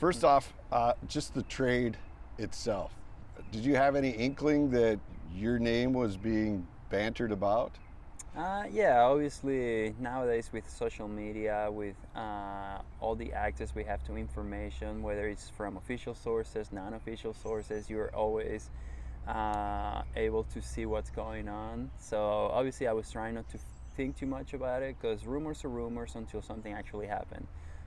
First off, just the trade itself. Did you have any inkling that your name was being bantered about? Yeah, obviously nowadays with social media, with all the access we have to information, whether it's from official sources, non-official sources, you're always able to see what's going on. So obviously I was trying not to think too much about it because rumors are rumors until something actually happened.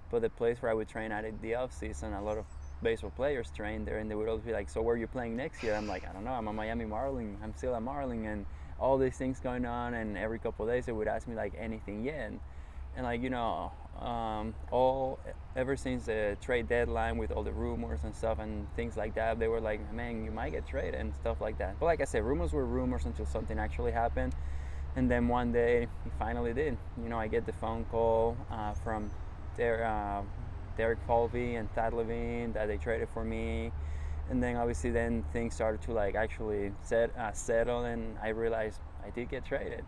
But the place where I would train at in the off season, a lot of baseball players train there, and they would always be like, "So where are you playing next year?" I'm like, "I don't know. I'm a Miami Marlin. I'm still a Marlin," and all these things going on. And every couple of days they would ask me like anything yet, and like all ever since the trade deadline with all the rumors and stuff and things like that, they were like, "Man, you might get traded," and stuff like that. But like I said, rumors were rumors until something actually happened. And then one day, he finally did. I get the phone call from Derek Falvey and Thad Levine that they traded for me. And then obviously then things started to like actually settle, and I realized I did get traded.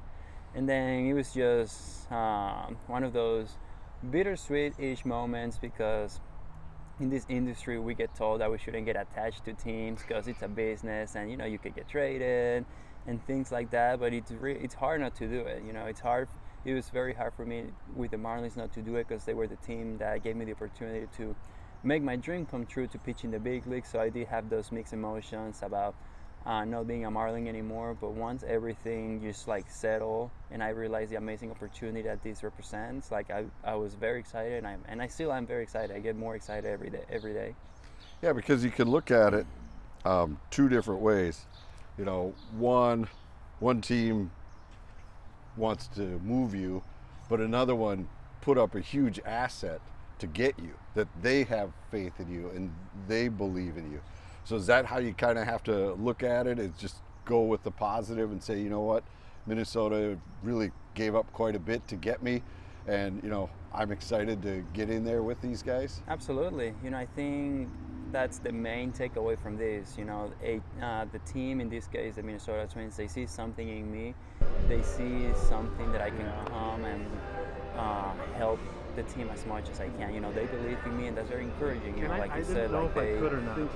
And then it was just one of those bittersweet-ish moments because in this industry we get told that we shouldn't get attached to teams because it's a business and you could get traded and things like that, but it's hard not to do it. It was very hard for me with the Marlins not to do it because they were the team that gave me the opportunity to make my dream come true to pitch in the big league. So I did have those mixed emotions about not being a Marlin anymore. But once everything just like settled and I realized the amazing opportunity that this represents, like I was very excited, and I still am very excited. I get more excited every day. Yeah, because you can look at it two different ways. One team wants to move you, but another one put up a huge asset to get you, that they have faith in you and they believe in you. So is that how you kind of have to look at it? Is just go with the positive and say, you know what, Minnesota really gave up quite a bit to get me, and I'm excited to get in there with these guys? Absolutely. I think that's the main takeaway from this. The team, in this case, the Minnesota Twins, they see something in me. They see something that I can come and help the team as much as I can. They believe in me, and that's very encouraging. Like you said, like they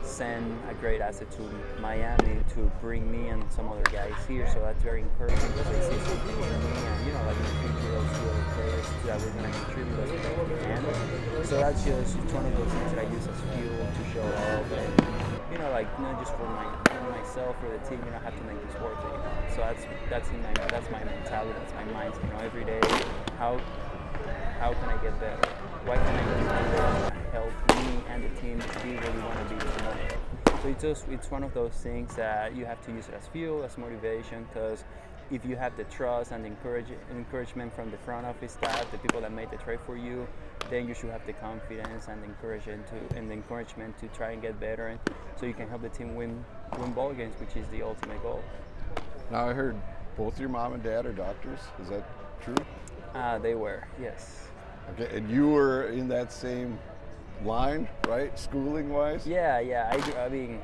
send a great asset to Miami to bring me and some other guys here. So that's very encouraging because they see something in me, and like in the future, those two other players that we're going to contribute as best we can. So that's just one of those things that I use as fuel to show up, and like not just for myself or the team. I have to make this work. So that's my mentality. That's my mindset. Every day, how can I get better? What can I do to help me and the team be where we want to be tomorrow? So it's one of those things that you have to use it as fuel, as motivation, because if you have the trust and encouragement from the front office staff, the people that made the trade for you, then you should have the confidence and the encouragement to try and get better, and so you can help the team win ball games, which is the ultimate goal. Now I heard both your mom and dad are doctors. Is that true? They were, yes. Okay, and you were in that same line, right, schooling-wise? Yeah.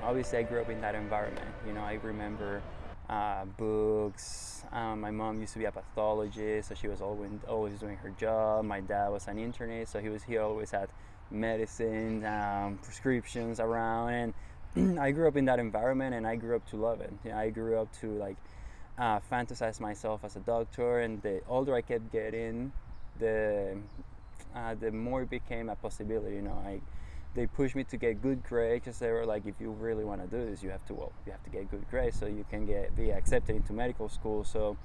Obviously I grew up in that environment. I remember books. My mom used to be a pathologist, so she was always doing her job. My dad was an internist, so he always had medicine, prescriptions around, and I grew up in that environment, and I grew up to love it. I grew up to fantasize myself as a doctor, and the older I kept getting, the more it became a possibility. They pushed me to get good grades because they were like, if you really want to do this, you have to get good grades so you can be accepted into medical school. So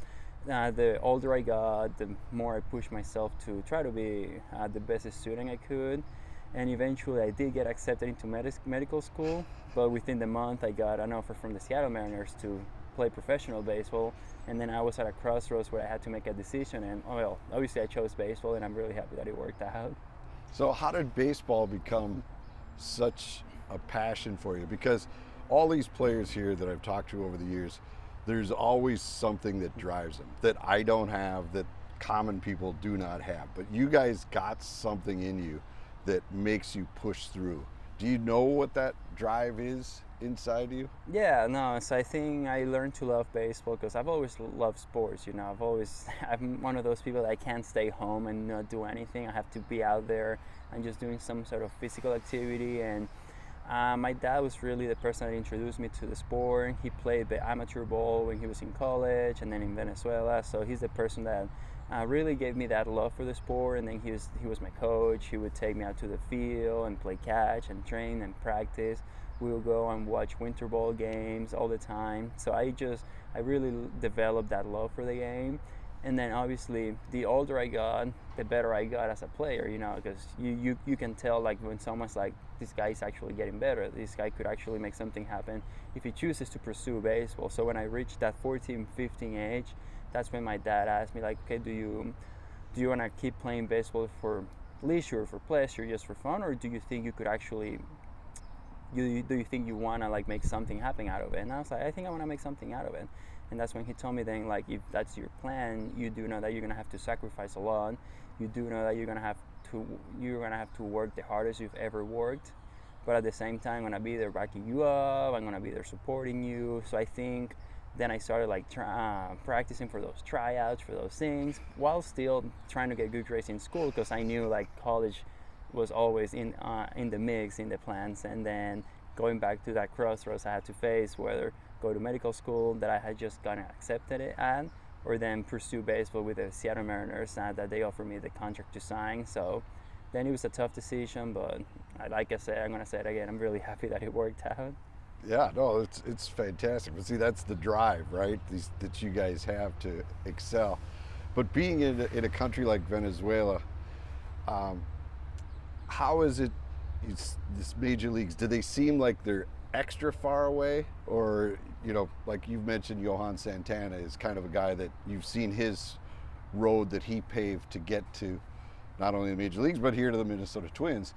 the older I got, the more I pushed myself to try to be the best student I could, and eventually I did get accepted into medical school. But within the month, I got an offer from the Seattle Mariners to play professional baseball, and then I was at a crossroads where I had to make a decision, and obviously I chose baseball, and I'm really happy that it worked out. So how did baseball become such a passion for you? Because all these players here that I've talked to over the years, there's always something that drives them that I don't have, that common people do not have, but you guys got something in you that makes you push through. Do you know what that drive is inside you? Yeah, no, so I think I learned to love baseball because I've always loved sports, I'm one of those people that I can't stay home and not do anything. I have to be out there and just doing some sort of physical activity. And my dad was really the person that introduced me to the sport. He played the amateur ball when he was in college and then in Venezuela. So he's the person that really gave me that love for the sport. And then he was my coach. He would take me out to the field and play catch and train and practice. We would go and watch winter ball games all the time. So I really developed that love for the game. And then obviously the older I got, the better I got as a player, because you can tell like when someone's like, this guy is actually getting better. This guy could actually make something happen if he chooses to pursue baseball. So when I reached that 14, 15 age, that's when my dad asked me like, okay, do you want to keep playing baseball for leisure, for pleasure, just for fun, or do you think you could actually do you think you want to like make something happen out of it? And I was like, I think I want to make something out of it. And that's when he told me then, like, if that's your plan, you do know that you're gonna have to sacrifice a lot. You do know that you're gonna have to work the hardest you've ever worked, but at the same time, I'm gonna be there backing you up. I'm gonna be there supporting you. So I think then I started like practicing for those tryouts, for those things, while still trying to get good grades in school, because I knew like college was always in the mix, in the plans. And then going back to that crossroads I had to face, whether go to medical school that I had just gotten accepted at, or then pursue baseball with the Seattle Mariners that they offered me the contract to sign. So then it was a tough decision, but like I said, I'm going to say it again, I'm really happy that it worked out. Yeah, no, it's fantastic. But see, that's the drive, right? That you guys have to excel. But being in a country like Venezuela, how is it? This major leagues, do they seem like they're extra far away, or like you've mentioned, Johan Santana is kind of a guy that you've seen his road that he paved to get to not only the major leagues but here to the Minnesota Twins.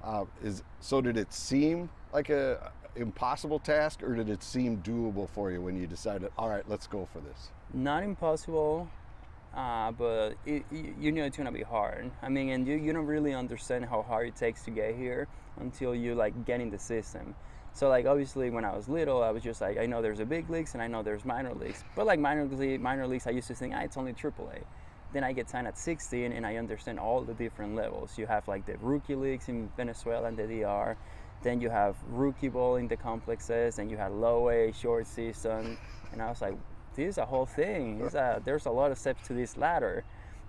Did it seem like a impossible task, or did it seem doable for you when you decided, all right, let's go for this? Not impossible, but you know it's gonna be hard. I mean, and you don't really understand how hard it takes to get here until you like get in the system. So like obviously when I was little, I was just like, I know there's a big leagues and I know there's minor leagues, but like minor leagues, I used to think, it's only AAA. Then I get signed at 16 and I understand all the different levels. You have like the rookie leagues in Venezuela and the DR. Then you have rookie ball in the complexes, and you have low A, short season. And I was like, this is a whole thing. There's a lot of steps to this ladder.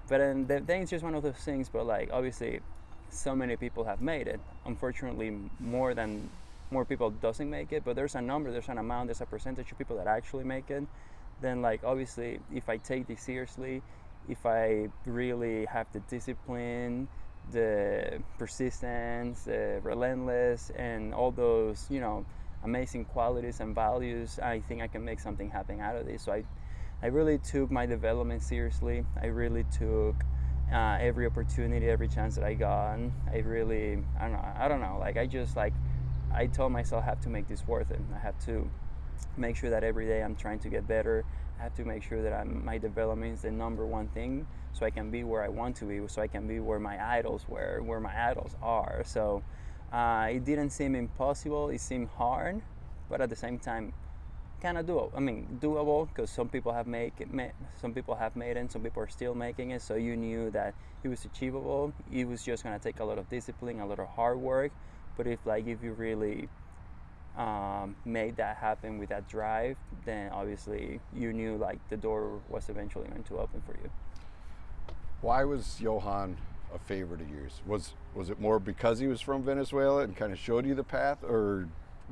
But then it's just one of those things. But like obviously, so many people have made it. Unfortunately, more people doesn't make it. But there's a number, there's an amount, there's a percentage of people that actually make it. Then like obviously, if I take this seriously, if I really have the discipline, the persistence, relentless, and all those amazing qualities and values, I think I can make something happen out of this. So I really took my development seriously. I really took every opportunity, every chance that I got. I don't know. Like I told myself I have to make this worth it. I have to make sure that every day I'm trying to get better. I have to make sure that my development is the number one thing, so I can be where I want to be, so I can be where my idols were, where my idols are. So it didn't seem impossible. It seemed hard, but at the same time, kind of doable. I mean, doable, because some people have made it, some people are still making it. So you knew that it was achievable. It was just gonna take a lot of discipline, a lot of hard work. But if you really made that happen with that drive, then obviously you knew like the door was eventually going to open for you. Why was Johan a favorite of yours? Was it more because he was from Venezuela and kind of showed you the path, or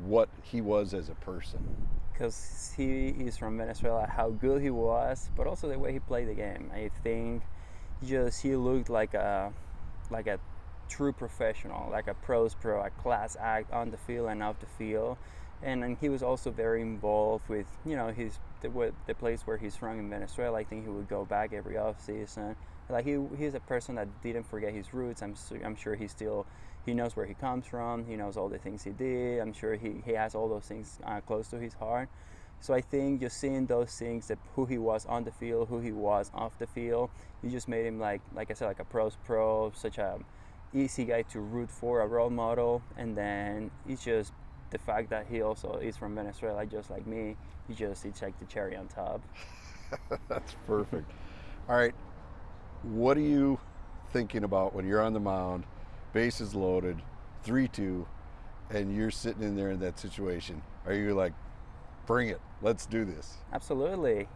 what he was as a person? Because he is from Venezuela, how good he was, but also the way he played the game. I think he looked like a true professional, like a pro's pro, a class act on the field and off the field. And he was also very involved with the place where he's from in Venezuela. I think he would go back every off season. Like he's a person that didn't forget his roots. I'm sure he knows where he comes from. He knows all the things he did. I'm sure he has all those things close to his heart. So I think just seeing those things, that who he was on the field, who he was off the field, you just made him like I said, like a pro's pro, such a easy guy to root for, a role model, and then it's just the fact that he also is from Venezuela, just like me. It's like the cherry on top. That's perfect. All right, what are you thinking about when you're on the mound, bases loaded, 3-2, and you're sitting in there in that situation? Are you like, bring it, let's do this? Absolutely.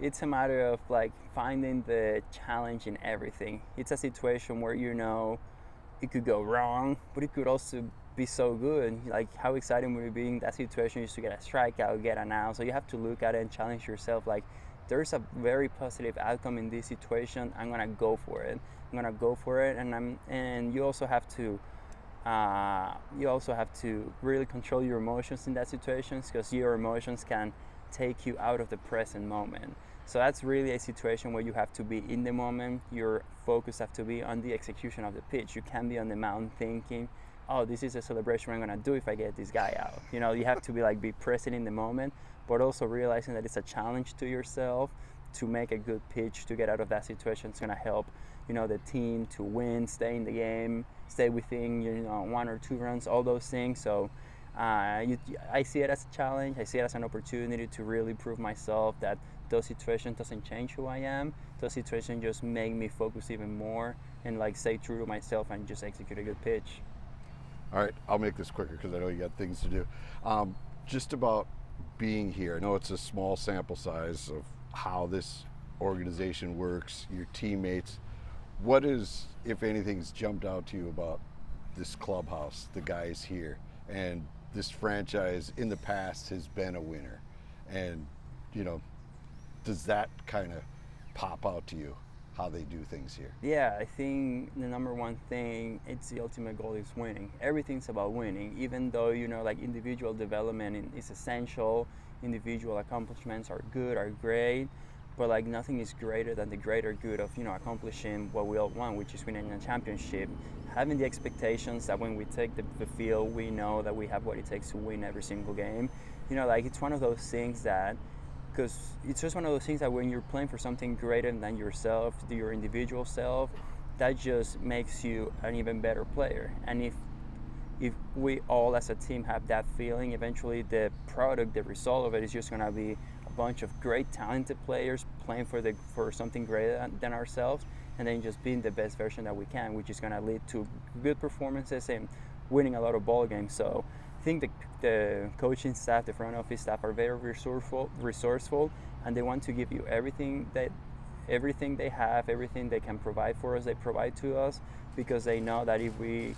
It's a matter of like finding the challenge in everything. It's a situation where it could go wrong, but it could also be so good. Like, how exciting would it be in that situation just to get a strikeout, get an out? So you have to look at it and challenge yourself. Like, there's a very positive outcome in this situation. I'm gonna go for it. And you also have to really control your emotions in that situation, because your emotions can take you out of the present moment. So that's really a situation where you have to be in the moment. Your focus have to be on the execution of the pitch. You can't be on the mound thinking, oh, this is a celebration I'm gonna do if I get this guy out. You have to be present in the moment, but also realizing that it's a challenge to yourself to make a good pitch to get out of that situation. It's gonna help, the team to win, stay in the game, stay within, 1 or 2 runs, all those things. So I see it as a challenge. I see it as an opportunity to really prove myself that those situations doesn't change who I am. Those situations just make me focus even more and stay true to myself and just execute a good pitch. All right, I'll make this quicker because I know you got things to do. Just about being here, I know it's a small sample size of how this organization works, your teammates. What is, if anything's jumped out to you about this clubhouse, the guys here, and this franchise in the past has been a winner? And, does that kind of pop out to you, how they do things here? Yeah, I think the number one thing, it's the ultimate goal is winning. Everything's about winning, even though, individual development is essential, individual accomplishments are good, are great, but nothing is greater than the greater good of, accomplishing what we all want, which is winning a championship. Having the expectations that when we take the field, we know that we have what it takes to win every single game. It's one of those things that, because it's just one of those things that when you're playing for something greater than yourself, your individual self, that just makes you an even better player. And if we all as a team have that feeling, eventually the product, the result of it is just going to be a bunch of great talented players playing for something greater than ourselves, and then just being the best version that we can, which is going to lead to good performances and winning a lot of ball games. So I think the coaching staff, the front office staff are very resourceful, and they want to give you everything they have, everything they can provide for us, they provide to us, because they know that if we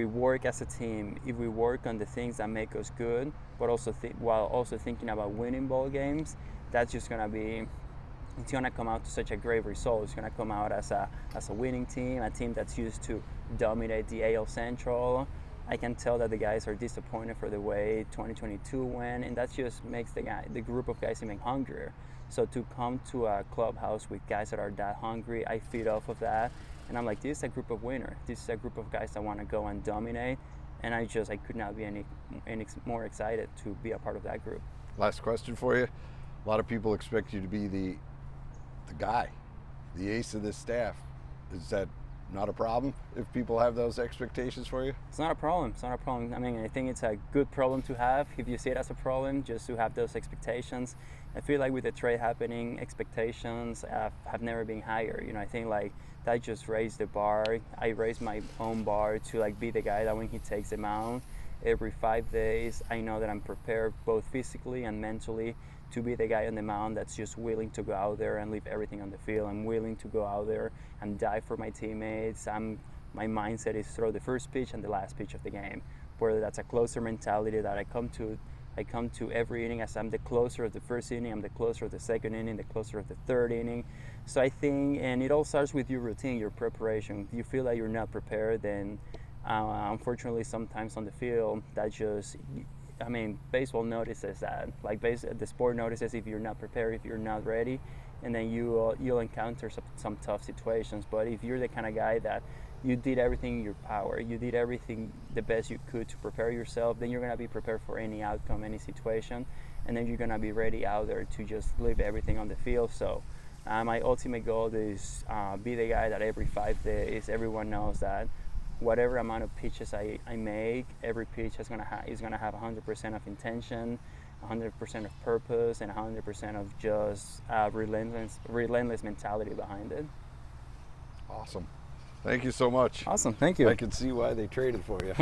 work as a team, if we work on the things that make us good, but also while also thinking about winning ball games, that's just gonna come out to such a great result. It's gonna come out as a winning team, a team that's used to dominate the AL Central. I can tell that the guys are disappointed for the way 2022 went, and that just makes the group of guys even hungrier. So to come to a clubhouse with guys that are that hungry, I feed off of that, and I'm like, this is a group of winners. This is a group of guys that want to go and dominate, and I could not be any more excited to be a part of that group. Last question for you. A lot of people expect you to be the guy, the ace of this staff. Is that not a problem if people have those expectations for you? It's not a problem. I mean, I think it's a good problem to have, if you see it as a problem, just to have those expectations. I feel like with the trade happening, expectations have never been higher. I think that just raised the bar. I raised my own bar to be the guy that when he takes the mound every 5 days, I know that I'm prepared both physically and mentally to be the guy on the mound that's just willing to go out there and leave everything on the field. I'm willing to go out there and die for my teammates. My mindset is throw the first pitch and the last pitch of the game. Whether that's a closer mentality that I come to every inning, as I'm the closer of the first inning, I'm the closer of the second inning, the closer of the third inning. So I think, and it all starts with your routine, your preparation. If you feel that you're not prepared, then unfortunately sometimes on the field, baseball notices that. The sport notices if you're not prepared, if you're not ready, and then you'll encounter some tough situations. But if you're the kind of guy that you did everything in your power, you did everything the best you could to prepare yourself, then you're going to be prepared for any outcome, any situation, and then you're going to be ready out there to just leave everything on the field. So My ultimate goal is be the guy that every 5 days everyone knows that whatever amount of pitches I make, every pitch is gonna have 100% of intention, 100% of purpose, and 100% of just relentless mentality behind it. Awesome. Thank you so much. Awesome. Thank you. I can see why they traded for you.